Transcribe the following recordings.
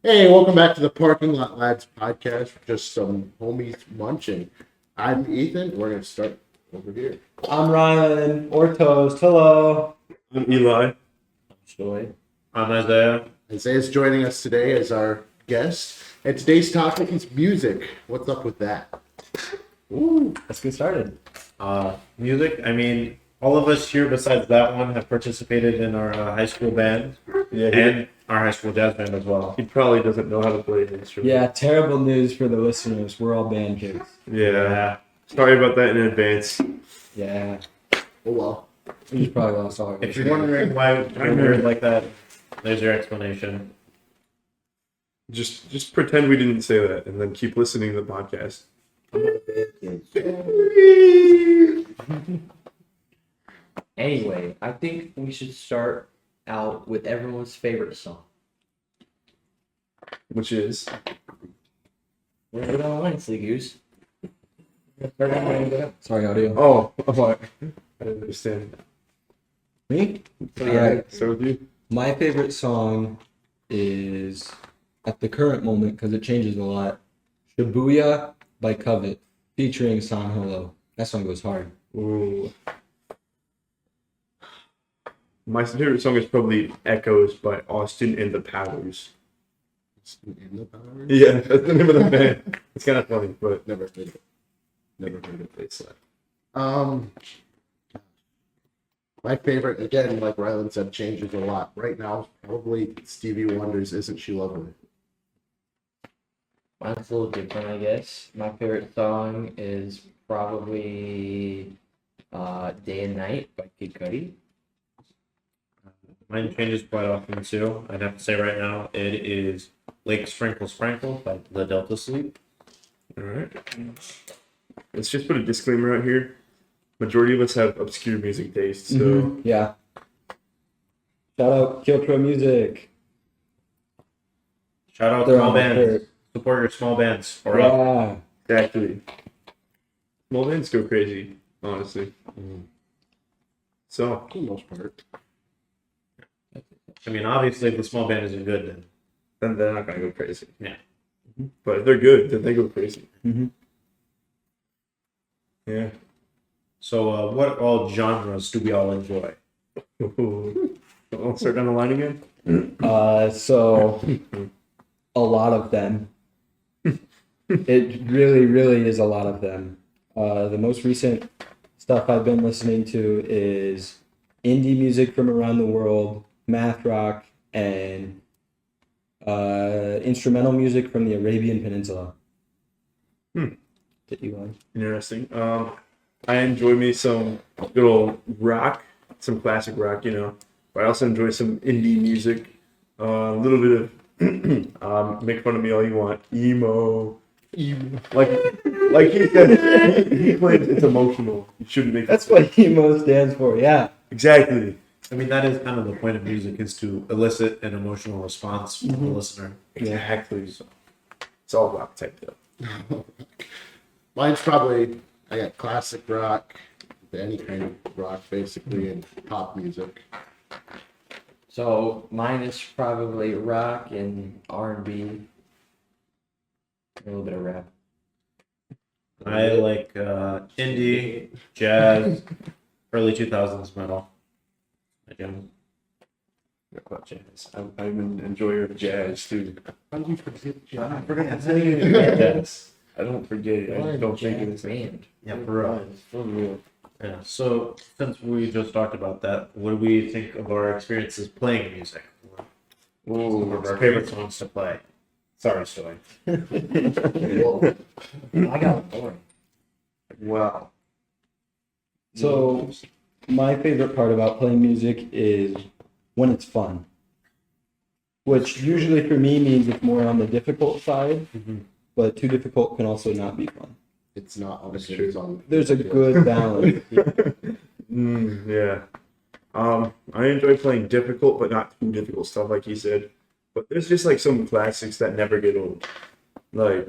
Hey, welcome back to the Parking Lot Lads podcast. Just some homies munching. I'm Ethan. We're going to start over here. I'm Ryan or Toast. Hello. I'm Eli. Joy. I'm Isaiah. Isaiah's joining us today as our guest. And today's topic is music. What's up with that? Ooh, let's get started. Music. I mean, all of us here, besides that one, have participated in our high school band and our high school jazz band as well. He probably doesn't know how to play an instrument. Yeah, terrible news for the listeners. We're all band kids. Yeah. Sorry about that in advance. Yeah. Oh, well. We just probably lost all our If you're wondering why we're weird like that, there's your explanation. Just pretend we didn't say that and then keep listening to the podcast. Anyway, I think we should start out with everyone's favorite song. Which is We're going on Wednesday, Goose. Sorry, audio. oh, I didn't understand. Me? So, yeah. Alright. So with you? My favorite song is, at the current moment, because it changes a lot, Shibuya by Covet, featuring San Holo. That song goes hard. Ooh. My favorite song is probably Echoes by Austin and the Powers. In the power? Yeah, that's the name of the band. It's kind of funny, but Never heard it. never heard it. It's My favorite, again, like Rylan said, changes a lot. Right now, probably Stevie Wonder's Isn't She Lovely? Mine's a little different, I guess. My favorite song is probably Day and Night by Kid Cudi. Mine changes quite often too. I'd have to say right now it is Lake Sprinkle Sprinkle by the Delta Sleep. All right. Let's just put a disclaimer out here. Majority of us have obscure music tastes, so Mhm. Yeah. Shout out Kiltro Music. Shout out They're small on the bands. shirt. Support your small bands. Or up. Yeah. exactly. Small bands go crazy, honestly. So For the most part. I mean, obviously, if the small band isn't good, then they're not gonna go crazy. Yeah. But if they're good, then they go crazy. Mhm. Yeah. So, what all genres do we all enjoy? I'll start down the line again. So a lot of them. It really, really is a lot of them. The most recent stuff I've been listening to is indie music from around the world, math rock, and instrumental music from the Arabian Peninsula. Did you like? Interesting. I enjoy me some good old rock, some classic rock, But I also enjoy some indie music, a little bit of make fun of me all you want, emo. Like he said, he claims it's emotional. You shouldn't make That's what emo stands for. Yeah. exactly. I mean, that is kind of the point of music, is to elicit an emotional response from the listener. Exactly. So it's all rock type though. Mine's probably, I got classic rock, any kind of rock, basically, and pop music. So mine is probably rock and R&B. A little bit of rap. I like indie, jazz, early 2000s metal. I do. What about jazz? I'm an enjoyer of jazz too. How did you forget John? I forgot to say jazz. I don't forget it. I just don't think Jazz it's band. Yeah, for real. for real. Yeah. So, since we just talked about that, what do we think of our experiences playing music? Some of our favorite songs to play. Sorry, Stoy. Well, I got boring. Wow. So my favorite part about playing music is when it's fun, which usually for me means it's more on the difficult side, but too difficult can also not be fun. it's not on the That's true. series on. There's a good balance. Yeah. I enjoy playing difficult but not too difficult stuff, like you said. But there's just like some classics that never get old. Like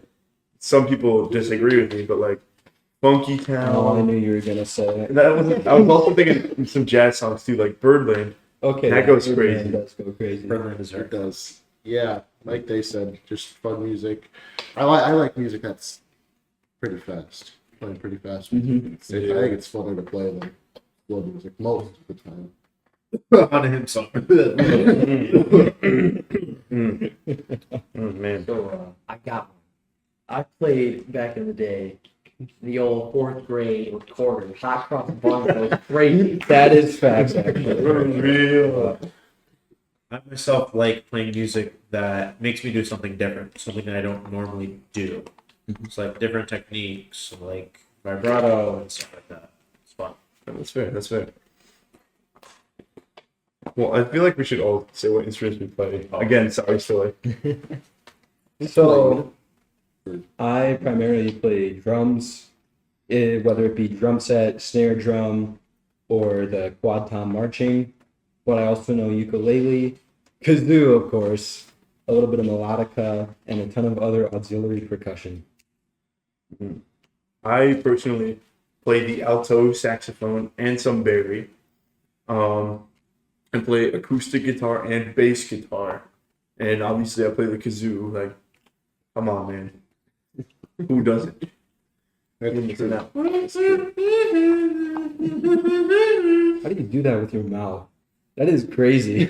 some people disagree with me, but like Funky Town. Oh, I knew you were gonna say it. That was. I was also thinking some jazz songs too, like Birdland. Okay, That goes Birdman crazy. does go crazy. Birdland It Dessert. does. Yeah, like they said, just fun music. I like music that's pretty fast. Playing pretty fast. Mhm. I think it's funner to play than slow music most of the time. On him song. Oh man. So I got one. I played back in the day, the old fourth grade with quarters. Hot cross buns was crazy. That is facts, actually. Real. I myself like playing music that makes me do something different, something that I don't normally do. It's like different techniques, like vibrato and stuff like that. It's fun. That's fair. That's fair. Well, I feel like we should all say what instruments we play. Again, sorry, silly. So, I primarily play drums, whether it be drum set, snare drum, or the quad tom marching. But I also know ukulele, kazoo, of course, a little bit of melodica, and a ton of other auxiliary percussion. I personally play the alto saxophone and some bari. I play acoustic guitar and bass guitar. And obviously I play the kazoo. Like, come on, man. Who doesn't? That's true. How do you do that with your mouth? That is crazy.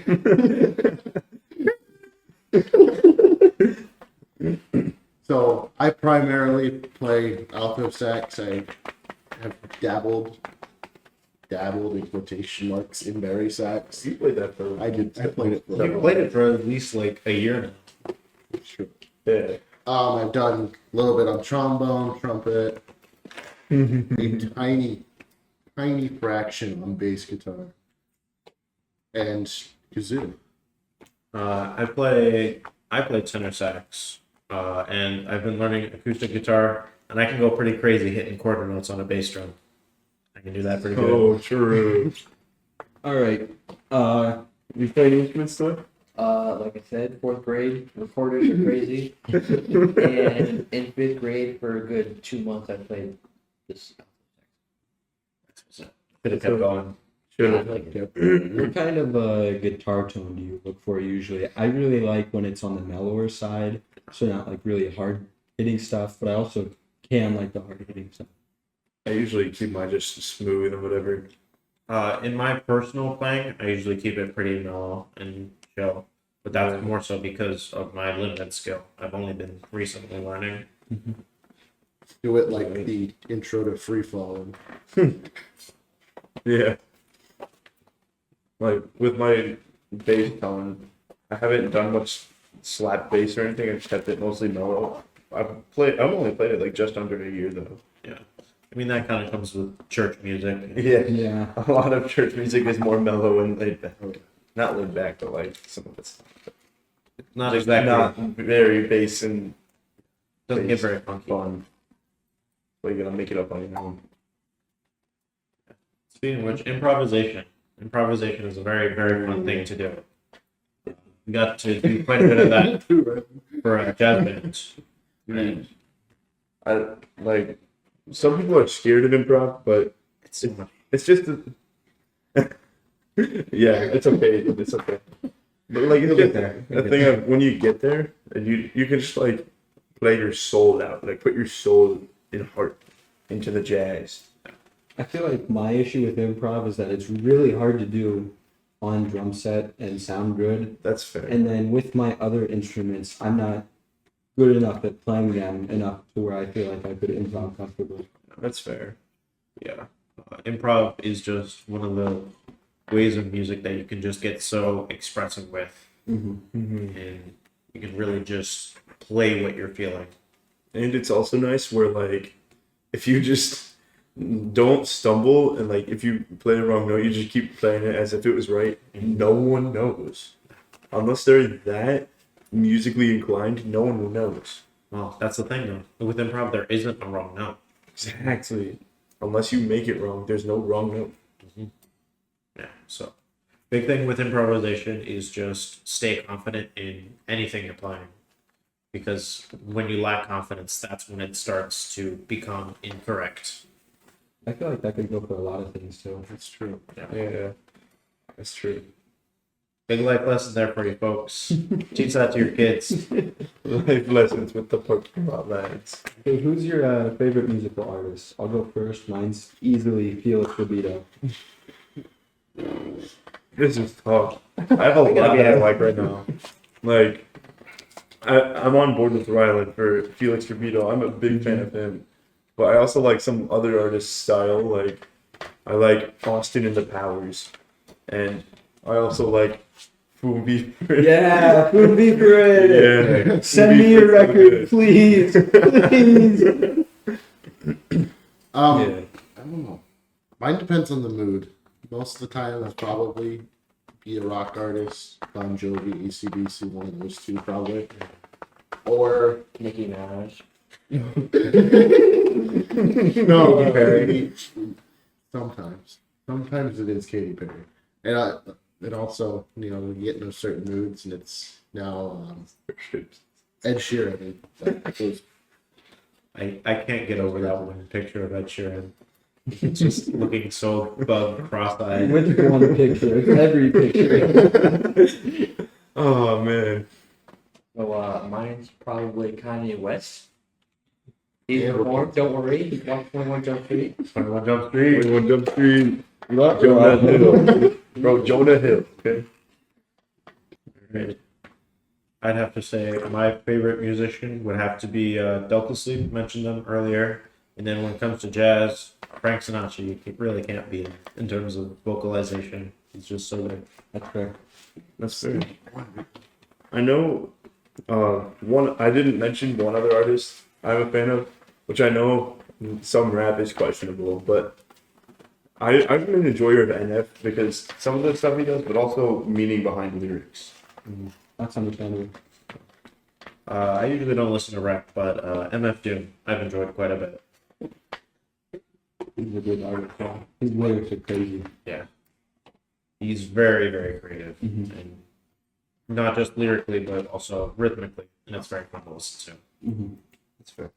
So I primarily play alto sax. I have dabbled in quotation marks in bari sax. You played that for I played it for You played it for at least like a year now. Sure. yeah. I've done a little bit on trombone, trumpet, a tiny fraction on bass guitar, and kazoo. I play tenor sax, and I've been learning acoustic guitar, and I can go pretty crazy hitting quarter notes on a bass drum. I can do that pretty good. Oh, true. All right. You play any instruments still? Like I said, fourth grade, recorders are crazy. And in fifth grade, for a good 2 months, I played this. Could have kept going. I Should have. like it. What kind of guitar tone do you look for usually? I really like when it's on the mellower side, so not like really hard hitting stuff, but I also can like the hard hitting stuff. I usually keep mine just smooth and whatever. In my personal playing, I usually keep it pretty mellow and chill, but that's more so because of my limited skill. I've only been recently learning. Do it like the intro to Free Falling. Yeah. Like with my bass tone, I haven't done much slap bass or anything. I've kept it mostly mellow. I've only played it like just under a year though. Yeah, I mean that kind of comes with church music. Yeah. Yeah. A lot of church music is more mellow and laid back. Not laid back, but like some of it's Not just exactly. not very bass and Doesn't get very funky. fun. But you're gonna make it up on your own. Speaking of which, improvisation. Improvisation is a very, very fun thing to do. We got to do quite a bit of that for jazz bands. And I like some people are scared of improv, but it's so much. it's just yeah, it's okay. It's okay. But like You'll get there. the thing of when you get there, and you can just like play your soul out, like put your soul and heart into the jazz. I feel like my issue with improv is that it's really hard to do on drum set and sound good. That's fair. And then with my other instruments, I'm not good enough at playing them enough to where I feel like I could improv comfortably. That's fair. Yeah. Improv is just one of the ways of music that you can just get so expressive with, Mm-hmm. and you can really just play what you're feeling. And it's also nice where like if you just don't stumble and like if you play the wrong note, you just keep playing it as if it was right. No one knows. Unless they're that musically inclined, no one knows. Well, that's the thing though. With improv, there isn't a wrong note. Exactly. Unless you make it wrong, there's no wrong note. Yeah. So, big thing with improvisation is just stay confident in anything you're playing. Because when you lack confidence, that's when it starts to become incorrect. I feel like that could go for a lot of things too. That's true. Yeah, that's true. Big life lesson there for you folks. Teach that to your kids. Life lessons with the parking lot lads. Hey, who's your favorite musical artist? I'll go first. Mine's easily Felix Robito. This is tough. I have a lot that I like right now. Like, I'm on board with Rylan for Felix Robito. I'm a big fan of him. But I also like some other artists' style. Like, I like Austin and the Powers. And I also like Fubi. Yeah, Food Be Parade. Yeah. Send me your record, please, please. Yeah. I don't know. Mine depends on the mood. Most of the time, that's probably be a rock artist, Bon Jovi, AC/DC, one of those two probably, or Nicki Minaj. no, Katy Perry. Sometimes it is Katy Perry, and it also you get in those certain moods, and it's now Ed Sheeran. That goes I can't get over that one picture of Ed Sheeran. It's just looking so bug cross-eyed. Which one picture? It's every picture. Oh, man. So mine's probably Kanye West. He's Yeah, reformed, don't worry. He's watched 21 Jump Street. 21 Jump Street. 21 Jump Street. Jonah Hill. Bro, Jonah Hill. Okay. Right. I'd have to say my favorite musician would have to be Delta Sleep. Mentioned them earlier. And then when it comes to jazz, Frank Sinatra, you really can't beat him in terms of vocalization. He's just so good. That's fair. That's fair. I know one. I didn't mention one other artist I'm a fan of, which I know some rap is questionable, but I'm an enjoyer of NF because some of the stuff he does, but also meaning behind lyrics. That's understandable. I usually don't listen to rap, but MF Doom, I've enjoyed quite a bit. He's a good artist. Yeah. His lyrics are crazy. He's very, very creative, Mhm. and not just lyrically, but also rhythmically, and it's very fun to listen to. Mm-hmm. That's fair.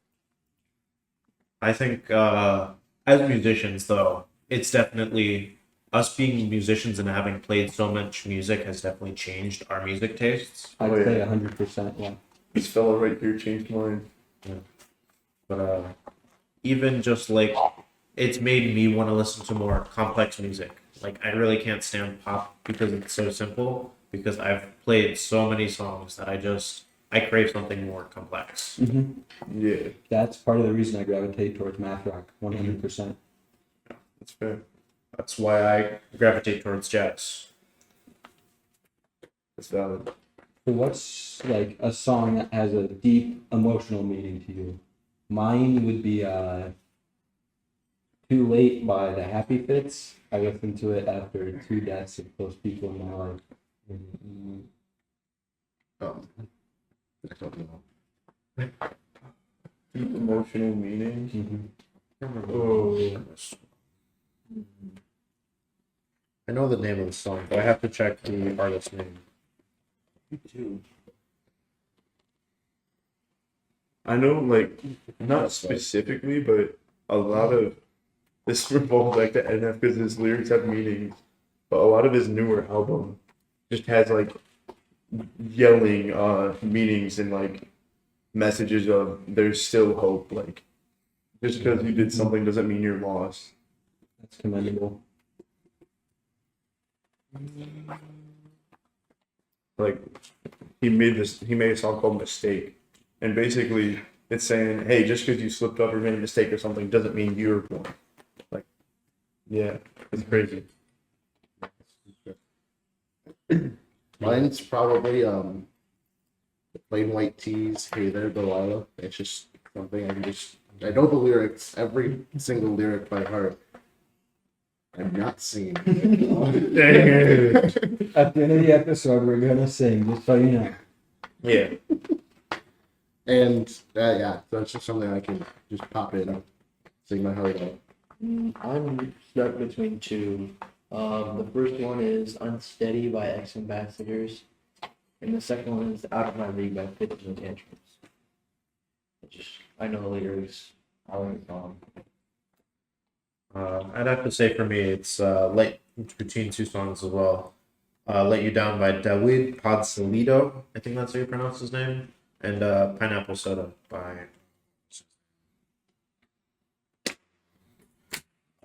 I think as musicians, though, it's definitely us being musicians and having played so much music has definitely changed our music tastes. I'd Oh, say yeah. 100%. Yeah. This fella right here changed mine. But even just like it's made me want to listen to more complex music. Like I really can't stand pop because it's so simple. Because I've played so many songs that I crave something more complex. Mm-hmm. Yeah, That's part of the reason I gravitate towards math rock. 100%. that's fair. That's why I gravitate towards jazz. That's valid. So what's like a song that has a deep emotional meaning to you? Mine would be Too Late by the Happy Fits. I listened to it after 2 deaths of close people in my life. I don't know. Deep emotional meaning. Mm-hmm. Oh, I know the name of the song, but I have to check the artist's name. I know, like, not specifically, but a lot of this revolves back to NF because his lyrics have meanings. But a lot of his newer album just has like yelling meanings and like messages of there's still hope. Like, just because you did something doesn't mean you're lost. That's commendable. Like, he made a song called Mistake, and basically it's saying, hey, just because you slipped up or made a mistake or something doesn't mean you're wrong. Like, yeah, it's crazy. Mine's probably the Plain White Tees, Hey There Delilah. It's just something I know the lyrics, every single lyric by heart. I'm not singing. At the end of the episode, we're gonna sing, just so you know. Yeah. And yeah, that's just something I can just pop in, sing my heart out. I'm stuck between two. The first one is Unsteady by X Ambassadors, and the second one is Out of My League by Fitz and Tantrums. I know the lyrics. I like the song. I'd have to say for me, it's late between two songs as well. Let You Down by David Podsolido. I think that's how you pronounce his name. And Pineapple Soda by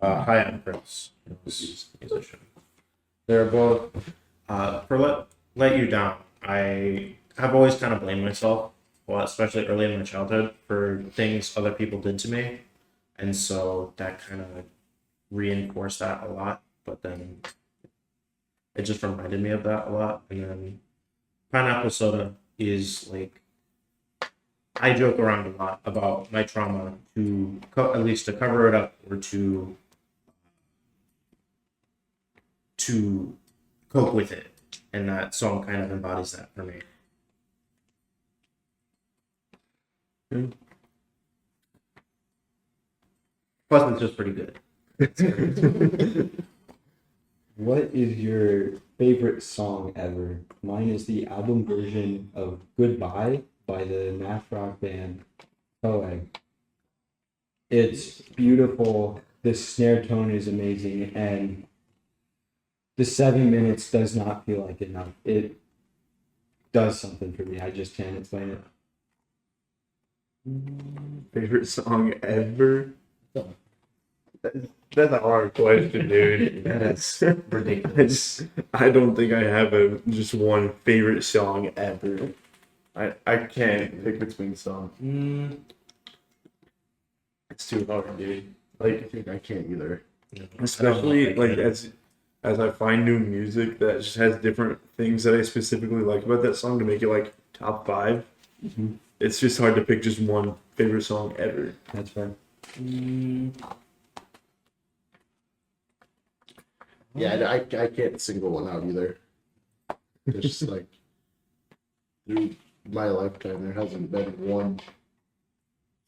Hi, I'm Chris. Musician. They're both for Let You Down. I have always kind of blamed myself, well, especially early in my childhood, for things other people did to me, and so that kind of reinforced that a lot. But then it just reminded me of that a lot. And then Pineapple Soda is like, I joke around a lot about my trauma to at least to cover it up or to cope with it, and that song kind of embodies that for me. Plus, it's just pretty good. What is your favorite song ever? Mine is the album version of Goodbye by the math rock band Coeg. It's beautiful. The snare tone is amazing, and the 7 minutes does not feel like enough. It does something for me. I just can't explain it. Favorite song ever? That's a hard question, dude. That's ridiculous. I don't think I have just one favorite song ever. I can't pick between songs. It's too hard, dude. I think I can't either. Especially like as I find new music that just has different things that I specifically like about that song to make it like top 5. Mhm. It's just hard to pick just one favorite song ever. That's fair. Yeah, I can't single one out either. Just like through my lifetime, there hasn't been one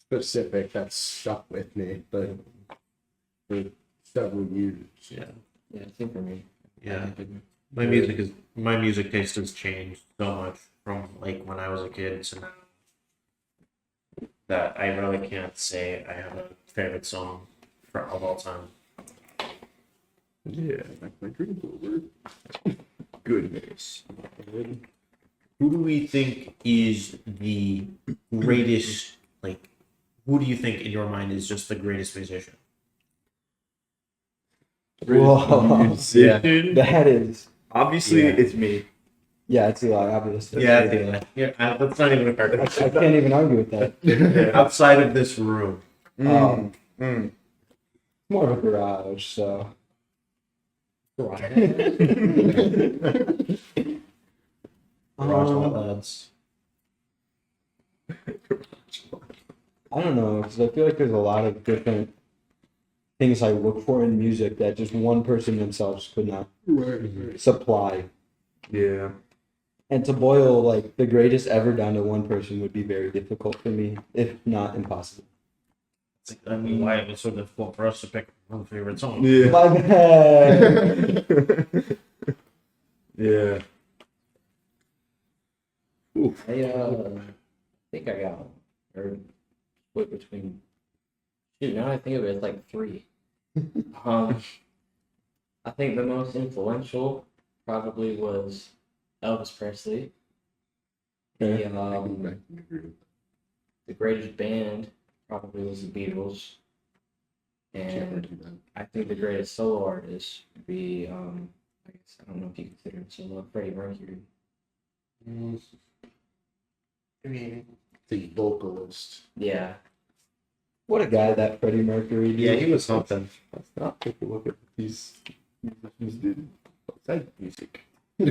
specific that's stuck with me, but for several years. Yeah, Yeah, same for me. yeah. My music taste has changed so much from like when I was a kid to now that I really can't say I have a favorite song of all time. Yeah, Like my dreams over. goodness. Who do we think is the greatest? Like, who do you think in your mind is just the greatest musician? Whoa. Musician? That is, Obviously, Yeah. it's me. yeah, it's Eli, obviously. Yeah. That's not even a fair I question. can't even argue with that. Outside of this room, Um, Mm. more of a garage, so. Garage Um, Lads. I don't know, because I feel like there's a lot of different things I look for in music that just one person themselves could not supply. Yeah. And to boil like the greatest ever down to one person would be very difficult for me, if not impossible. I mean, why it was so difficult for us to pick one favorite song. Yeah. My bad. Yeah. I think I got or split between. Shoot, now I think of it, it's like 3. I think the most influential probably was Elvis Presley. Okay. The greatest band probably was the Beatles. And I think the greatest solo artist would be, I guess, I don't know if you consider him solo, Freddie Mercury. The vocalist. Yeah. What a guy that Freddie Mercury. Dude. Yeah, he was something. Let's not take a look at these musicians did outside music. What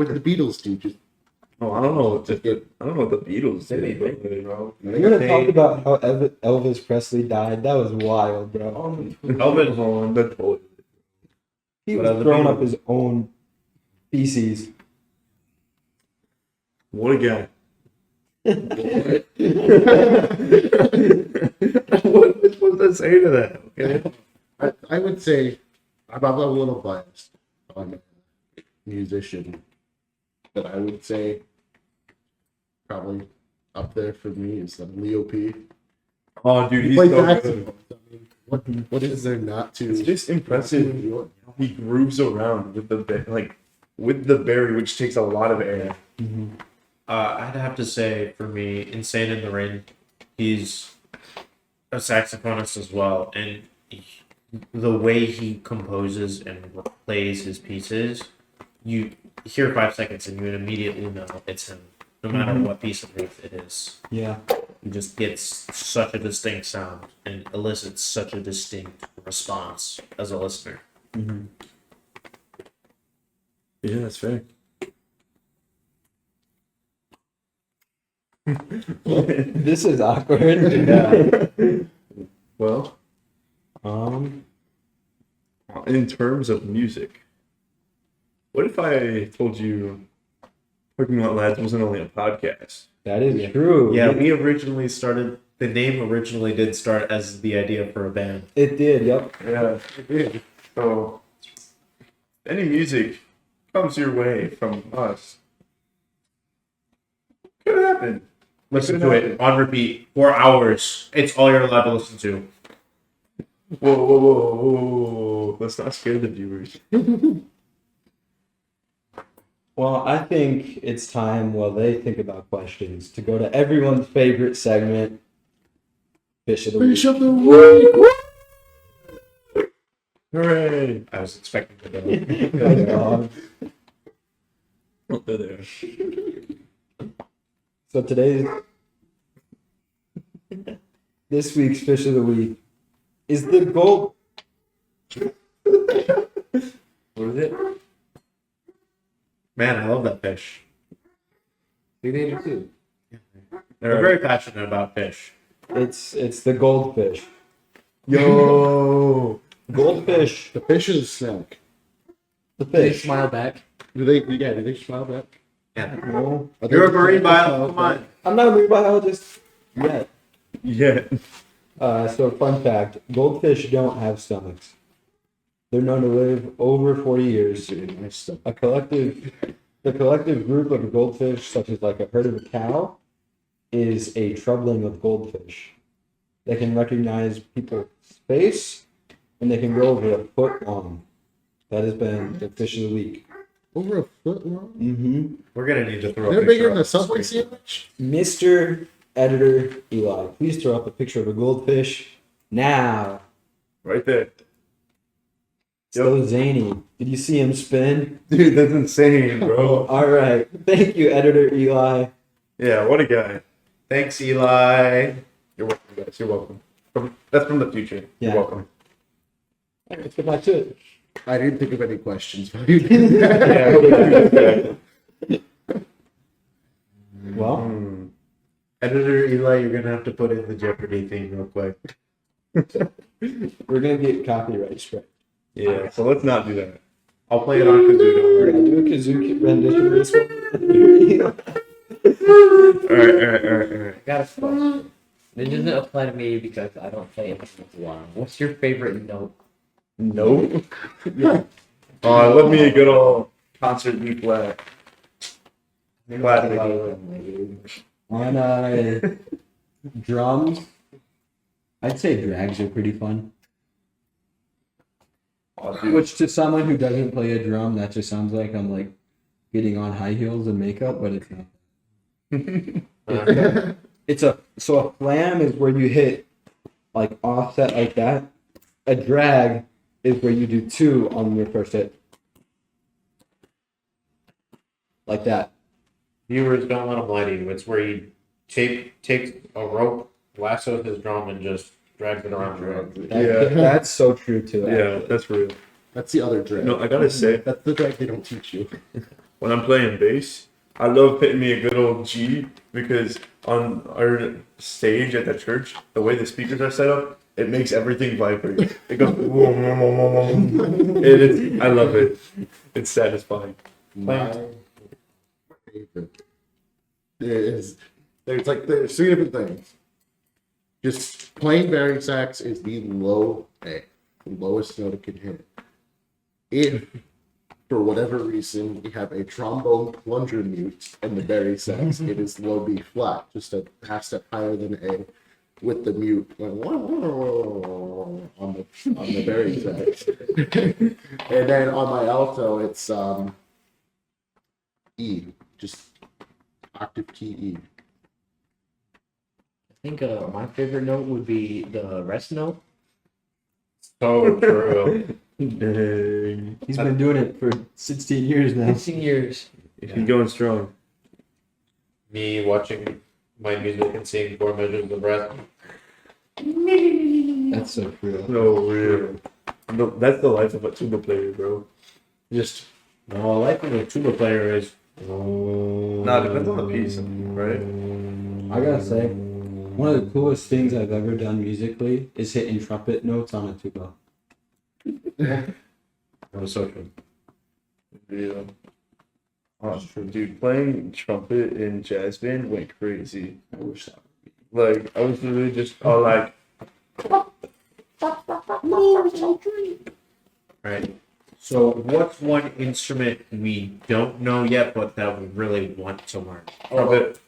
did the Beatles do? Just Oh, I don't know what the Beatles did. bro. We're gonna talk about how Elvis Presley died. That was wild, bro. Elvis, on the toilet. He But was other throwing people- up his own feces. What a guy. what am I supposed to say to that? Okay. I would say I'm a little biased on musician, but I would say probably up there for me is Leo P. Oh, dude, He he's played so saxophone. good. I mean, What is there not to? It's just impressive. He grooves around with with the berry, which takes a lot of air. I'd have to say, for me, Insane in the Rain, he's a saxophonist as well, and the way he composes and plays his pieces, you hear 5 seconds and you immediately know it's him, no matter what piece of music it is. Yeah. He just gets such a distinct sound and elicits such a distinct response as a listener. Yeah, that's fair. This is awkward. Well, in terms of music, what if I told you Parking Lot Lads wasn't only a podcast? That is true. Yeah, we originally started, the name originally did start as the idea for a band. It did. Yep. Yeah, it did. So, any music comes your way from us. Could happen. Listen to it on repeat for hours. It's all you're allowed to listen to. Whoa, whoa, whoa, whoa. Let's not scare the viewers. Well, I think it's time while they think about questions to go to everyone's favorite segment, Fish of the Week. Fish of the week. Hooray! I was expecting to go. Good dog. Oh, there. So this week's Fish of the Week is the gold. What is it? Man, I love that fish. We made it too. We're very passionate about fish. It's the goldfish. Yo! Goldfish. The fish is a snack. The They fish. smile back. Do they? Yeah. Do they smile back? Yeah. No, Are You're a they- marine smile biologist. Come back? on. I'm not a marine biologist yet. Yeah. So fun fact: goldfish don't have stomachs. They're known to live over 40 years. Dude, nice stuff. The collective group of a goldfish, such as like a herd of a cow, is a troubling of goldfish. They can recognize people's face, and they can grow over a foot long. That has been the fish of the week. Over a foot long. Mm-hmm. We're gonna need to throw. They're a bigger picture than a up. Subway sandwich. Mr. Editor Eli, please throw up a picture of a goldfish now. Right there. So zany. Did you see him spin? Dude, that's insane, bro. All right. Thank you, Editor Eli. Yeah, what a guy. Thanks, Eli. You're welcome, guys. You're welcome. That's from the future. Yeah. You're welcome. All right, let's get back to it. I didn't think of any questions, but you did. Well, Hmm. Editor Eli, you're gonna have to put in the Jeopardy theme real quick. we're gonna get copyright strike. Yeah, so let's not do that. I'll play it on kazoo. Don't We're worry. gonna do a kazoo rendition of this one. Alright. I got a question. It doesn't apply to me because I don't play instruments a lot. What's your favorite note? Nope. Let me a good old concert B flat. Classic. On drums, I'd say drags are pretty fun. Which to someone who doesn't play a drum, that just sounds like I'm like getting on high heels and makeup, but it's not. So a flam is where you hit like offset like that. A drag is where you do two on your first hit. Like that. Viewers, don't let him lie to you. It's where you takes a rope, lassos his drum, and just drags it around your head. That's so true too. Yeah, that's real. That's the other drag. No, I gotta say, That's the drag they don't teach you. when I'm playing bass, I love hitting me a good old G because on our stage at the church, the way the speakers are set up, it makes everything vibrate. It goes. I love it. It's satisfying. My favorite is there's three different things. Just plain barium sax is the lowest note it can hit. If for whatever reason we have a trombone plunger mute and the bari sax, it is low B flat, just a half step higher than A. with the mute, like, on the very sax. And then on my alto, it's E, just octave key E. I think my favorite note would be the rest note. So true. Dang. He's been doing it for 16 years now. 16 years. He's going strong. Me watching my music and seeing 4 measures of breath. That's so true. No, real. No, that's the life of a tuba player, bro. Just No, I like when a tuba player is. nah, depends on the piece, right? I gotta say, one of the coolest things I've ever done musically is hitting trumpet notes on a tuba. That was so true. Yeah. Oh, dude, playing trumpet in jazz band went crazy. I wish that. Like, I was literally just all like, Right. So, what's one instrument we don't know yet, but that we really want to learn? trumpet.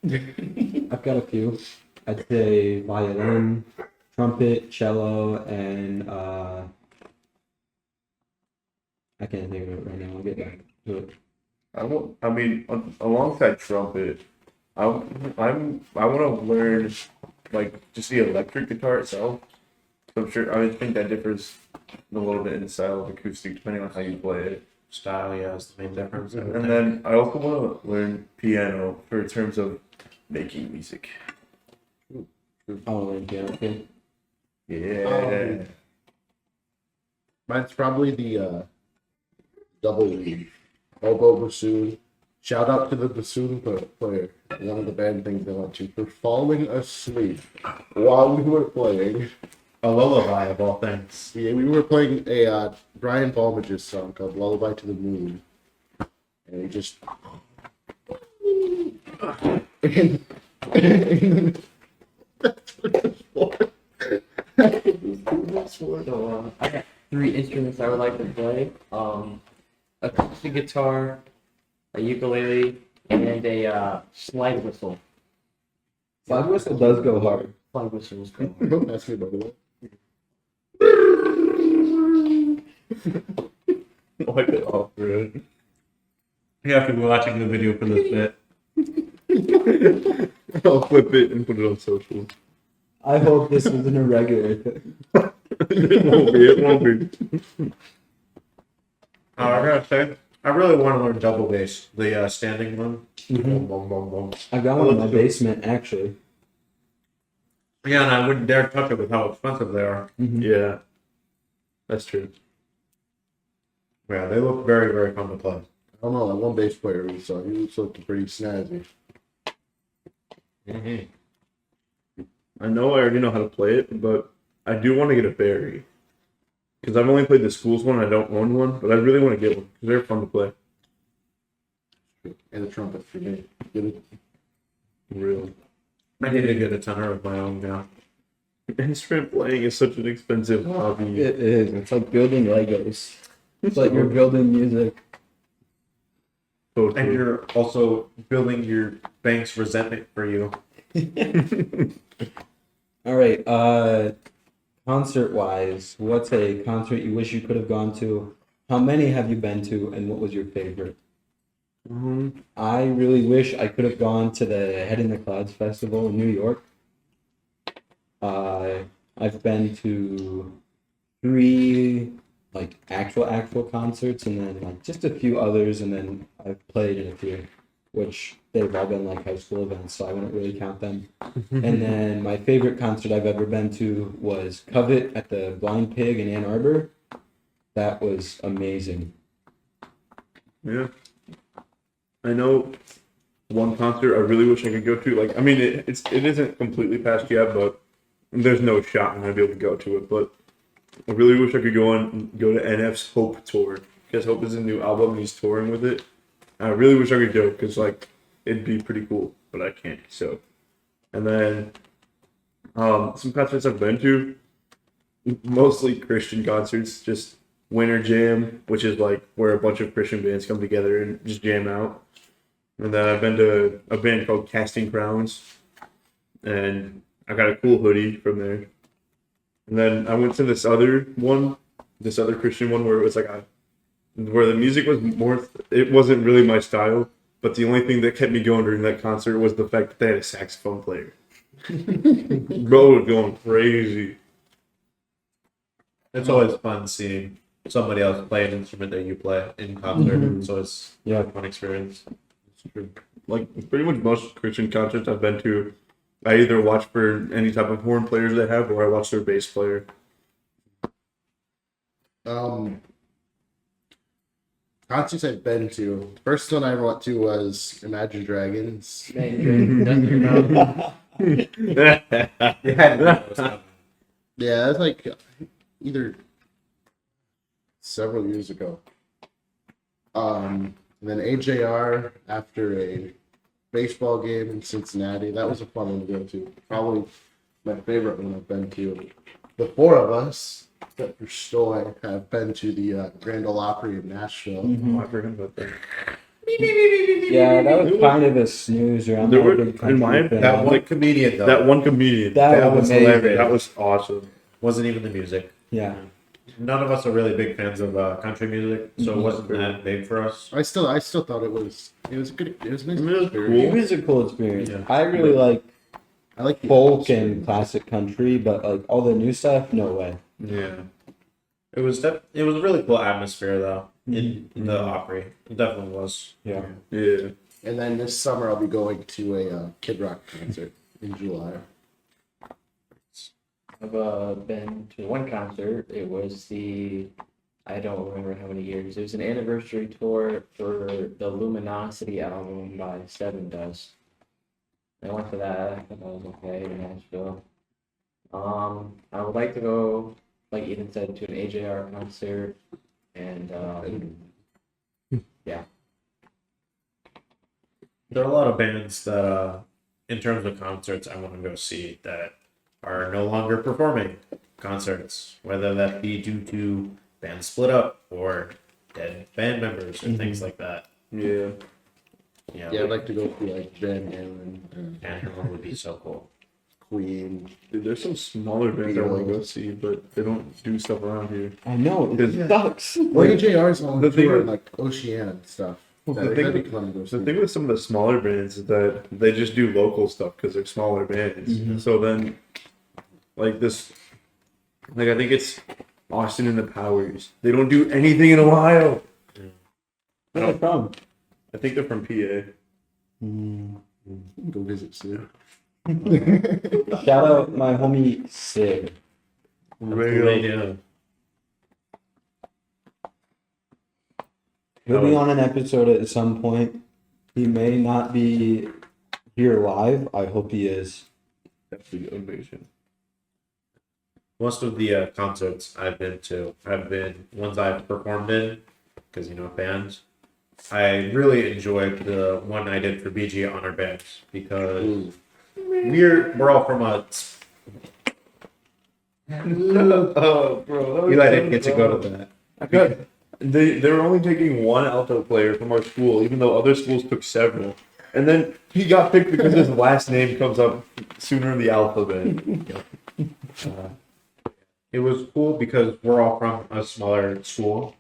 I've got a few. I'd say violin, trumpet, cello, and I can't think of it right now. I'll get back to it. I mean, alongside trumpet, I want to learn like just the electric guitar itself. So I'm sure I think that differs a little bit in the style of acoustic depending on how you play it. Style, yeah, is the main difference. I would And think. then I also want to learn piano for terms of making music. I want to learn piano too. Yeah. Mine's probably the double lead, oboe bassoon. Shout out to the bassoon player, one of the band things I went to, for falling asleep while we were playing. A lullaby of all things. Yeah, we were playing a Brian Balmage's song called "Lullaby to the Moon," and he just. So I got 3 instruments I would like to play. Acoustic guitar, a ukulele, and a slide whistle. Slide whistle does go hard. Slide whistle is cool. Don't ask me about it. Wipe it off, bro. You have to be watching the video for this bit. I'll flip it and put it on social. I hope this isn't a regular thing. It won't be. It won't be. I gotta say, I really want to learn double bass, the standing one. Mhm. Boom, boom, boom, boom. I've got one in my basement actually. Yeah, and I wouldn't dare touch it with how expensive they are. Yeah. That's true. Yeah, they look very, very fun to play. I don't know, that one bass player we saw, he was looking pretty snazzy. Mm-hmm. I know I already know how to play it, but I do want to get a Barry. Because I've only played the schools one, I don't own one, but I really want to get one because they're fun to play. And the trumpet for me. Get it? Real. I need to get a tenor of my own now. Instrument playing is such an expensive hobby. It is. It's like building Legos. It's like you're building music. So And true. you're also building your bank's resentment for you. All right. Concert wise, what's a concert you wish you could have gone to? How many have you been to, and what was your favorite? I really wish I could have gone to the Head in the Clouds festival in New York. I've been to 3 like actual concerts, and then like just a few others, and then I've played in a few, which they've all been like high school events, so I wouldn't really count them. And then my favorite concert I've ever been to was Covet at the Blind Pig in Ann Arbor. That was amazing. Yeah. I know one concert I really wish I could go to. Like, I mean, it isn't completely passed yet, but there's no shot I'm gonna be able to go to it. But I really wish I could go to NF's Hope tour because Hope is a new album and he's touring with it. I really wish I could go because like it'd be pretty cool, but I can't. So, and then some concerts I've been to, mostly Christian concerts, just Winter Jam, which is like where a bunch of Christian bands come together and just jam out. And then I've been to a band called Casting Crowns, and I got a cool hoodie from there. And then I went to this other Christian one where it was like where the music was more. It wasn't really my style, but the only thing that kept me going during that concert was the fact that they had a saxophone player. Bro was going crazy. It's always fun seeing somebody else play an instrument that you play in concert. So it's Yeah. a fun experience. It's true. Like pretty much most Christian concerts I've been to, I either watch for any type of horn players they have, or I watch their bass player. Concerts I've been to. The first one I went to was Imagine Dragons. Man, Drake, that's your mouth. Yeah, it's like either several years ago. And then AJR after a baseball game in Cincinnati. That was a fun one to go to. Probably my favorite one I've been to. The four of us, except for Stoy, have been to the Grand Ole Opry in Nashville. Oh, I forgot about that. Yeah, that was kind of a snooze around. There that were- big in country my- fan. That one comedian though That one comedian. That was amazing. hilarious. That was awesome. wasn't even the music. Yeah. None of us are really big fans of country music, so it wasn't that big for us. I still thought it was good. It was nice. I mean, it was experience. It was a cool experience. Yeah. I really like I like the folk atmosphere. and classic country, but like all the new stuff, no way. Yeah. It was a really cool atmosphere though in the Opry. It definitely was. Yeah. Yeah. And then this summer I'll be going to a Kid Rock concert in July. I've been to one concert. It was I don't remember how many years. It was an anniversary tour for the Luminosity album by Seven Dust. I went to that. I thought that was okay in Nashville. I would like to go, like Ethan said, to an AJR concert, and There are a lot of bands that, in terms of concerts, I want to go see that are no longer performing concerts, whether that be due to bands split up or dead band members or things like that. Yeah. Yeah, Yeah, I'd like to go see like Van Halen, Van Halen would be so cool. Queen. Dude, there's some smaller bands I want to go see, but they don't do stuff around here. I know, it Yeah. sucks. Well, AJR's on the thing tour, with- like Oceania and stuff. Well, That'd the be thing, fun to go see. the thing with some of the smaller bands is that they just do local stuff because they're smaller bands. So then, like this, like I think it's Austin and the Powers. They don't do anything in Ohio. Where are they from? I think they're from PA. Go visit soon. Shout out my homie Sid. They do. He'll be on an episode at some point. He may not be here live. I hope he is. That's the invasion. Most of the concerts I've been to have been ones I've performed in, because bands. I really enjoyed the one I did for BG Honor Band because we're all from a. Oh, bro. Eli didn't get to go to that. I got. They were only taking one alto player from our school, even though other schools took several. And then he got picked because his last name comes up sooner in the alphabet. It was cool because we're all from a smaller school,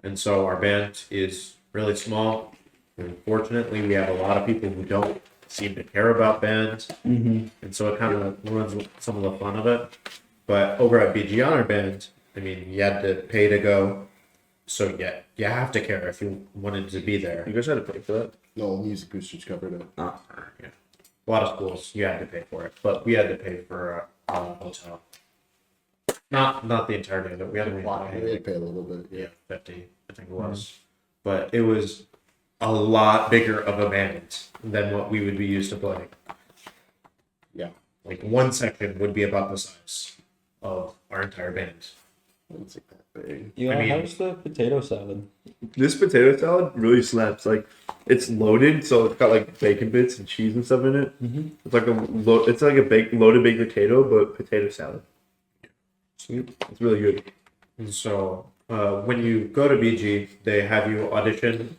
and so our band is really small. Unfortunately, we have a lot of people who don't seem to care about bands, and so it kind of ruins some of the fun of it. But over at BG Honor Band, I mean, you had to pay to go, so yeah, you have to care if you wanted to be there. You guys had to pay for that? No, Music Boosters covered it. Yeah. A lot of schools you had to pay for it, but we had to pay for a hotel. Not the entirety of it. We had to We pay. did pay a little bit. Yeah, 50, I think it was. But it was a lot bigger of a band than what we would be used to playing. Yeah. Like one section would be about the size of our entire band. It's like that big. Yeah, I mean- how's the potato salad? This potato salad really slaps. Like, it's loaded, so it's got like bacon bits and cheese and stuff in it. It's like a loaded baked potato, but potato salad. Sweet. It's really good. And so when you go to BG, they have you audition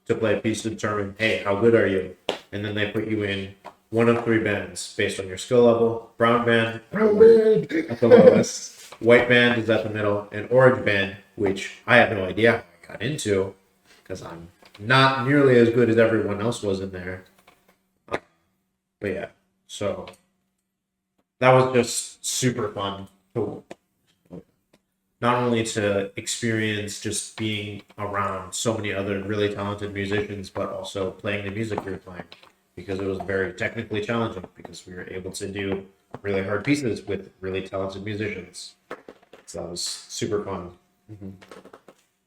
to play a piece to determine, hey, how good are you? And then they put you in one of three bands based on your skill level. Brown band At the lowest. white band is at the middle, and orange band, which I have no idea how I got into because I'm not nearly as good as everyone else was in there. But yeah, so that was just super fun to not only to experience just being around so many other really talented musicians, but also playing the music we were playing because it was very technically challenging because we were able to do really hard pieces with really talented musicians. So that was super fun.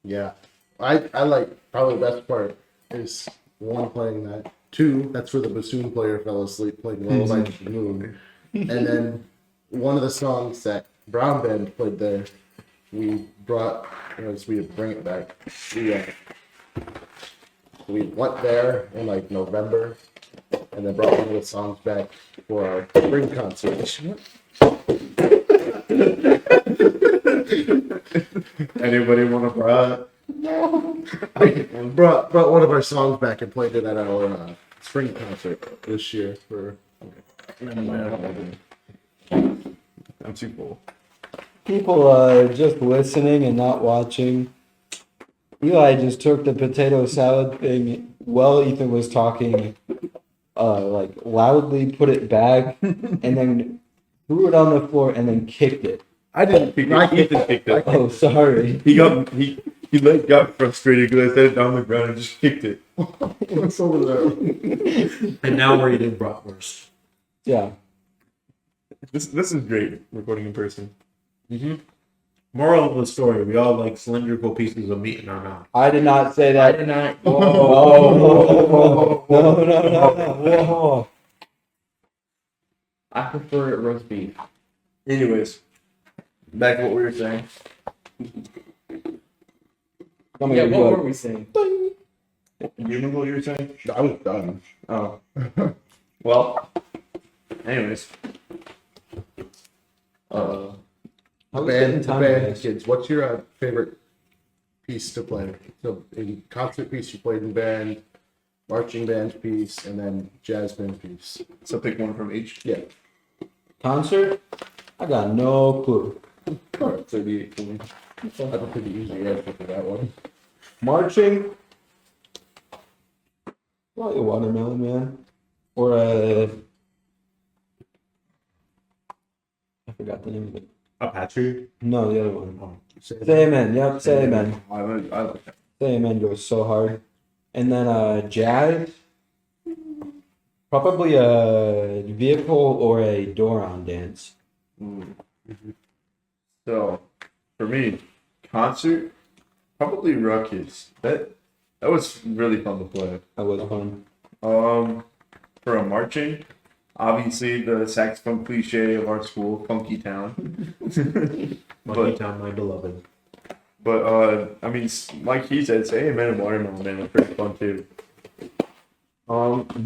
Yeah, I like probably the best part is one playing that. Two, that's where the bassoon player fell asleep playing Lullaby to the Moon, and then one of the songs that Brown Band played there, we brought as we bring it back. We went there in like November, and then brought one of the songs back for our spring concert. Anybody want to brought? brought one of our songs back and played it at our spring concert this year for I'm too full. People just listening and not watching. Eli just took the potato salad thing while Ethan was talking, like loudly put it back, and then threw it on the floor and then kicked it. I didn't pick I it. Ethan picked it. Oh, sorry. He like got frustrated because I set it down on the ground and just kicked it. what's over there. And now we're eating bratwurst. Yeah. This is great recording in person. Moral of the story: we all like cylindrical pieces of meat in our mouth. I did not say I that. did not. Oh, no. Whoa. I prefer roast beef. Anyways, back to what we were saying. Come Yeah, here, what go. were we saying? Do you remember what you were saying? I was done. Oh. Well, anyways. I was getting The time, band guys. kids. What's your favorite piece to play? So, in concert piece, you played in band, marching band piece, and then jazz band piece. So pick one from each. Yeah. Concert? I got no clue. All right, 38 for me. I don't think you usually answer for that one. Marching? Probably a Watermelon Man. Or a... I forgot the name of it. Apache. No, the other one. Say Say Amen. Yep, Say Amen. I like that. Say Amen goes so hard. And then jazz? Probably a vehicle or a door-on dance. So, for me, concert, probably Ruckus. That was really fun to play. That was fun. For a marching, obviously the saxophone cliche of our school, Funky Town. Monkey Town, my beloved. But I mean, like he said, Say Amen and Watermelon Man are pretty fun too.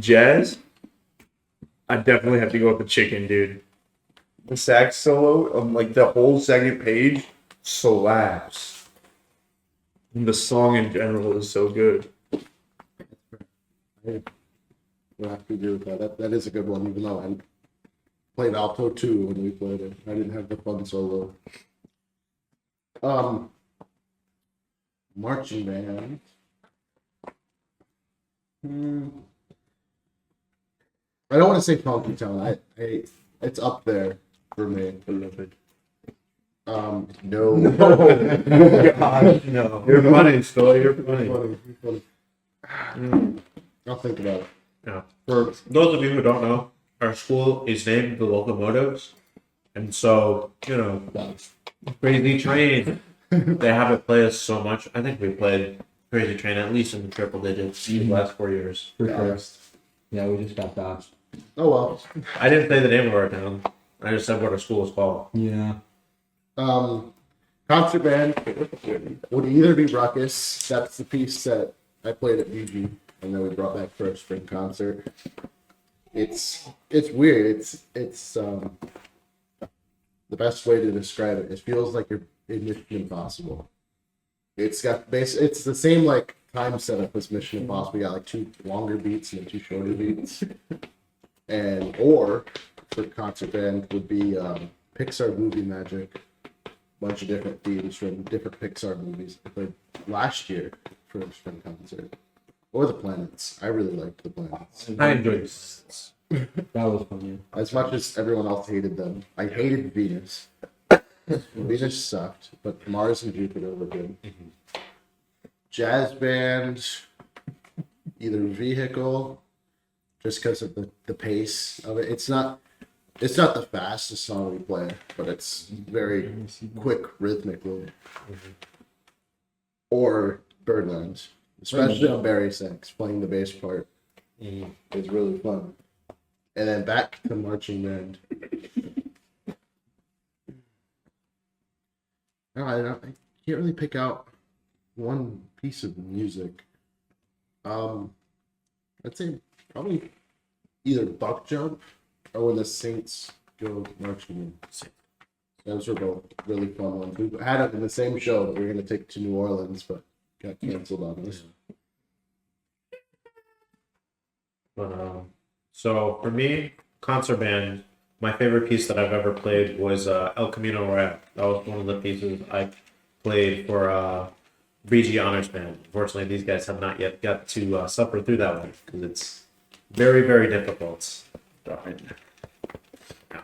Jazz, I definitely have to go with the Chicken, dude. The sax solo, like the whole second page, slaps. And the song in general is so good. We'll have to agree with that. That is a good one, even though I played alto too when we played it. I didn't have the fun solo. Marching band. I don't want to say Funky Town. It's up there for me. Beloved. No. God, no. You're funny, Scully. You're funny. I'll think about it. Yeah. For those of you who don't know, our school is named the Locomotives, and so Crazy Train. They have it play us so much. I think we played Crazy Train at least in the triple digits the last 4 years. For sure. Yeah, we just got that. Oh well. I didn't say the name of our town. I just said what our school is called. Yeah. Concert band would either be Ruckus. That's the piece that I played at BG, and then we brought back for a spring concert. It's weird. It's the best way to describe it. It feels like you're in Mission Impossible. It's the same like time setup as Mission Impossible. We got like 2 longer beats and 2 shorter beats. and or for concert band would be Pixar Movie Magic. Bunch of different themes from different Pixar movies. I played last year for a spring concert. Or the planets. I really liked the planets. I enjoyed this. That was fun. Yeah. As much as everyone else hated them, I hated Venus. Venus sucked, but Mars and Jupiter were good. Jazz band, either Vehicle, just because of the pace of it. It's not the fastest song we play, but it's very quick rhythmically. Or Birdland, especially on Barry Six, playing the bass part is really fun. And then back to marching band. No, I can't really pick out one piece of music. I'd say probably either Buck Jump or When the Saints Go Marching In. Those were both really fun ones. We had it in the same show that we were going to take to New Orleans, but got canceled on us. But, so for me, concert band, my favorite piece that I've ever played was El Camino Royale. That was one of the pieces I played for BG Honors Band. Unfortunately, these guys have not yet got to suffer through that one because it's very, very difficult. Darn. Yeah.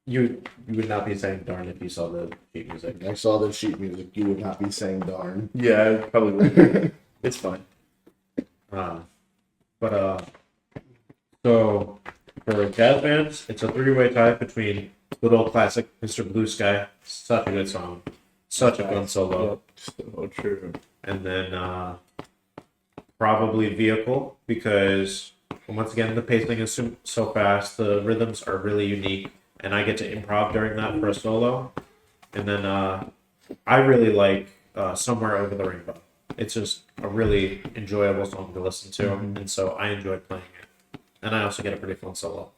You would not be saying darn if you saw the sheet music. I saw the sheet music. You would not be saying darn. Yeah, I probably would. It's fine. So for jazz bands, it's a three-way tie between good old classic Mr. Blue Sky, such a good song, such a fun solo, So true. and then probably Vehicle because once again the pacing is so fast, the rhythms are really unique, and I get to improv during that for a solo, and then I really like Somewhere Over the Rainbow. It's just a really enjoyable song to listen to, and so I enjoy playing it. And I also get a pretty fun solo.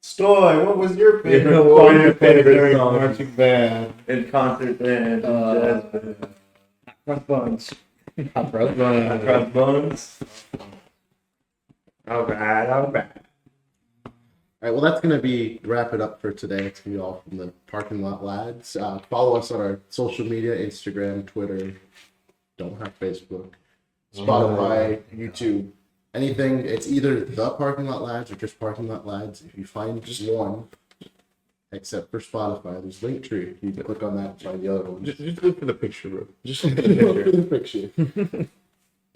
Stoy, what was your favorite Yeah, what song were your to play favorite during songs? marching band? And concert band, jazz band, Crossbones. crossbones. All right. All right, well, that's going to wrap it up for today. It's going to be all from the Parking Lot Lads. Follow us on our social media, Instagram, Twitter. Don't have Facebook. Spotify, YouTube, anything. It's either the Parking Lot Lads or just Parking Lot Lads. If you find just one, except for Spotify, there's Linktree. You can click on that and find the other one. Just look for the picture, bro. Just look for Look the for picture. the picture.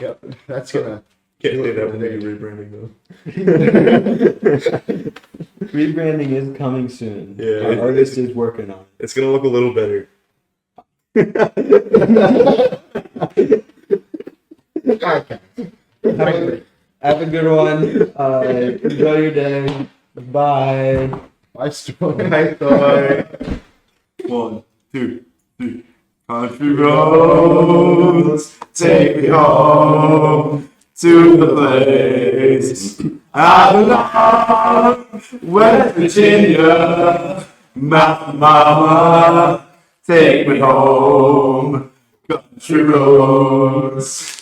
Yep, that's gonna. Can't say that when you're rebranding though. Rebranding is coming soon. Yeah. Our artist is working on It's gonna look a little better. Okay. it. Have a good one. Enjoy your day. Bye. My story. Nice story. 1, 2, 3. Country roads take me home to the place I belong. West Virginia, Mountain Mama, take me home. Country roads.